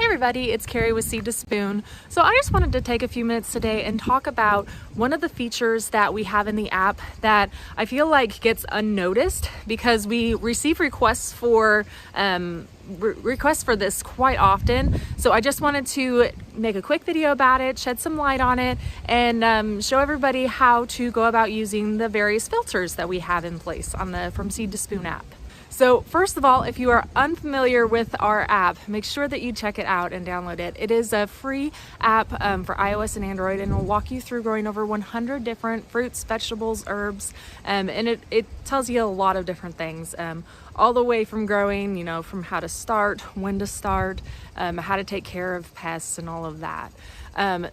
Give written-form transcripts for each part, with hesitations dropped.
everybody, it's Carrie with Seed to Spoon. So I just wanted to take a few minutes today and talk about one of the features that we have in the app that I feel like gets unnoticed because we receive requests for this quite often. So I just wanted to make a quick video about it, shed some light on it, and show everybody how to go about using the various filters that we have in place on the From Seed to Spoon app. So first of all, if you are unfamiliar with our app, make sure that you check it out and download it. It is a free app for iOS and Android, and it will walk you through growing over 100 different fruits, vegetables, herbs, and it tells you a lot of different things, all the way from growing, from how to start, when to start, how to take care of pests and all of that.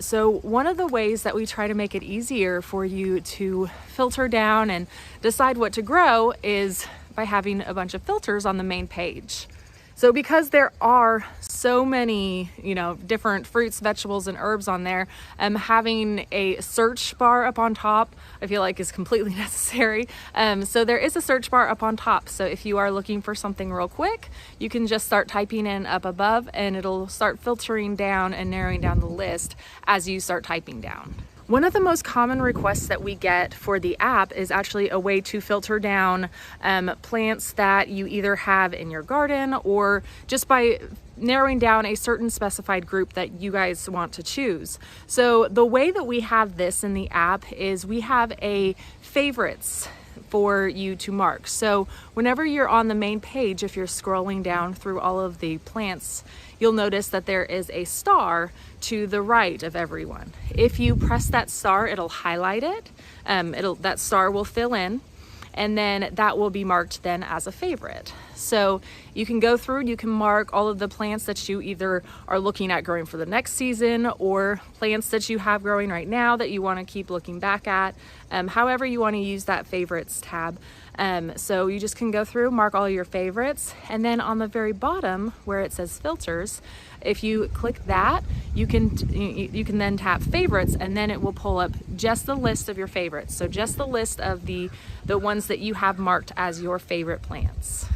So one of the ways that we try to make it easier for you to filter down and decide what to grow is by having a bunch of filters on the main page. So because there are so many, different fruits, vegetables, and herbs on there, having a search bar up on top, I feel like is completely necessary. So there is a search bar up on top. So if you are looking for something real quick, you can just start typing in up above and it'll start filtering down and narrowing down the list as you start typing down. One of the most common requests that we get for the app is actually a way to filter down plants that you either have in your garden, or just by narrowing down a certain specified group that you guys want to choose. So the way that we have this in the app is we have a favorites for you to mark. So whenever you're on the main page, if you're scrolling down through all of the plants, you'll notice that there is a star to the right of everyone. If you press that star, it'll highlight it. That star will fill in, and then that will be marked then as a favorite. So you can go through, you can mark all of the plants that you either are looking at growing for the next season, or plants that you have growing right now that you want to keep looking back at, however you want to use that favorites tab. So you just can go through, mark all your favorites, and then on the very bottom where it says filters, if you click that, you can then tap favorites, and then it will pull up just the list of your favorites. So just the list of the ones that you have marked as your favorite plants.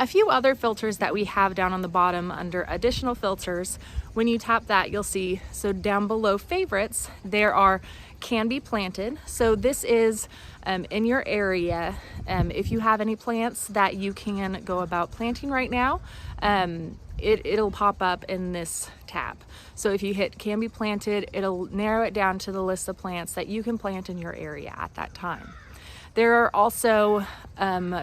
A few other filters that we have down on the bottom under additional filters, when you tap that, you'll see, so down below favorites, there are can be planted. So this is in your area. If you have any plants that you can go about planting right now, it'll pop up in this tab. So if you hit can be planted, it'll narrow it down to the list of plants that you can plant in your area at that time. There are also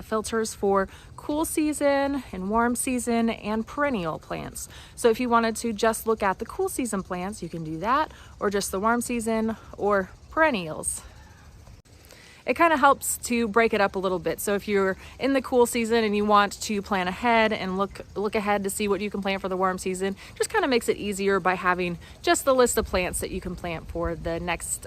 filters for cool season and warm season and perennial plants. So if you wanted to just look at the cool season plants, you can do that, or just the warm season or perennials. It kind of helps to break it up a little bit. So if you're in the cool season and you want to plan ahead and look ahead to see what you can plant for the warm season, just kind of makes it easier by having just the list of plants that you can plant for the next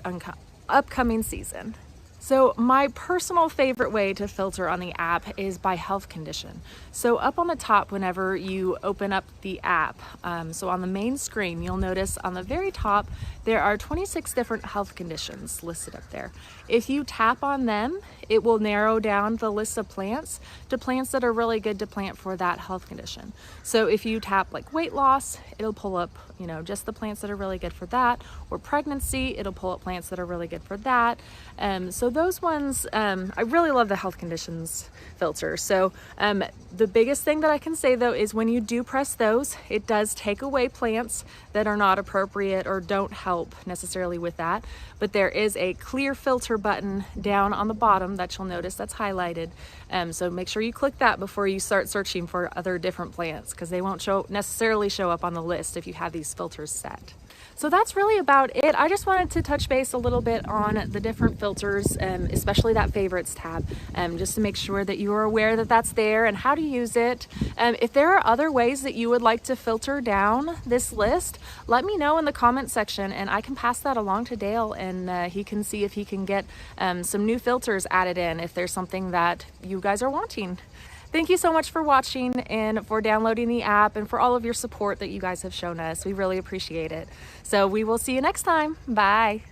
upcoming season. So my personal favorite way to filter on the app is by health condition. So up on the top, whenever you open up the app, so on the main screen, you'll notice on the very top, there are 26 different health conditions listed up there. If you tap on them, it will narrow down the list of plants to plants that are really good to plant for that health condition. So if you tap like weight loss, it'll pull up, just the plants that are really good for that, or pregnancy, it'll pull up plants that are really good for that. So those ones, I really love the health conditions filter. So the biggest thing that I can say though is when you do press those, it does take away plants that are not appropriate or don't help necessarily with that. But there is a clear filter button down on the bottom that you'll notice that's highlighted. So make sure you click that before you start searching for other different plants, because they won't necessarily show up on the list if you have these filters set. So that's really about it. I just wanted to touch base a little bit on the different filters, especially that favorites tab, just to make sure that you are aware that that's there and how to use it. If there are other ways that you would like to filter down this list, let me know in the comment section and I can pass that along to Dale, and he can see if he can get some new filters added in if there's something that you guys are wanting. Thank you so much for watching and for downloading the app and for all of your support that you guys have shown us. We really appreciate it. So we will see you next time. Bye.